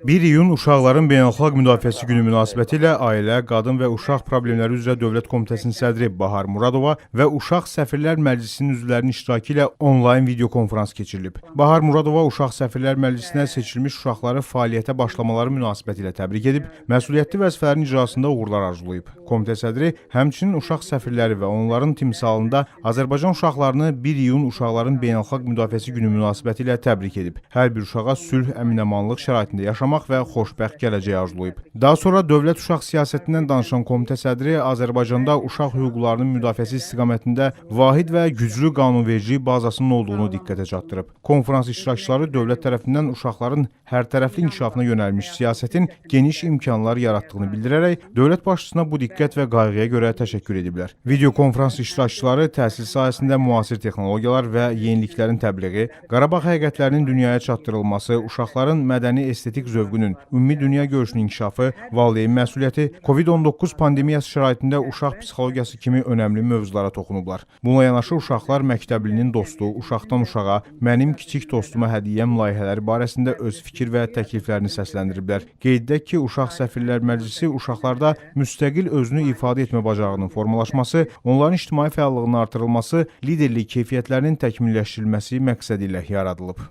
1 iyun Uşaqların Beynəlxalq Müdafiəsi Günü münasibətilə Ailə, Qadın və Uşaq Problemləri üzrə Dövlət Komitəsinin sədri Bahar Muradova və Uşaq Səfirlər Məclisinin üzvlərinin iştirakı ilə onlayn videokonferans keçirilib. Bahar Muradova Uşaq Səfirlər Məclisinə seçilmiş uşaqları fəaliyyətə başlamaları münasibətilə təbrik edib, məsuliyyətli vəzifələrin icrasında uğurlar arzulayıb. Komitə sədri həmçinin uşaq səfirləri və onların timsalında Azərbaycan uşaqlarını 1 iyun Uşaqların Beynəlxalq Müdafiəsi Günü münasibətilə təbrik edib. Hər bir uşağa sülh, əmin-amanlıq şəraitində yaşamaq və xoşbəxt gələcək arzulayıb. Daha sonra dövlət uşaq siyasətindən danışan komitə sədri Azərbaycanda uşaq hüquqlarının müdafiəsi istiqamətində vahid və güclü qanunverici bazasının olduğunu diqqətə çatdırıb. Konferans iştirakçıları dövlət tərəfindən uşaqların hərtərəfli inkişafına yönəlmiş siyasətin geniş imkanlar yaratdığını bildirərək dövlət başçısına bu diqqət və qayğıya görə təşəkkür ediblər. Videokonferans iştirakçıları təhsil sahəsində müasir texnologiyalar və yeniliklərin təbliği, Qarabağ həqiqətlərinin dünyaya çatdırılması, uşaqların mədəni estetik zövqünün, ümumi dünya görüşünün inkişafı, valideyn məsuliyyəti, COVID-19 pandemiyası şəraitində uşaq psixologiyası kimi önəmli mövzulara toxunublar. Buna yanaşı uşaqlar məktəblinin dostu, uşaqdan uşağa, mənim kiçik dostuma hədiyyəm layihələri barəsində öz fikir və təkliflərini səsləndiriblər. Qeyd edək ki, Uşaq Səfirlər Məclisi uşaqlarda müstəqil özünü ifadə etmə bacarığının formalaşması, onların ictimai fəallığının artırılması, liderlik keyfiyyətlərinin təkmilləşdirilməsi məqsədi ilə yaradılıb.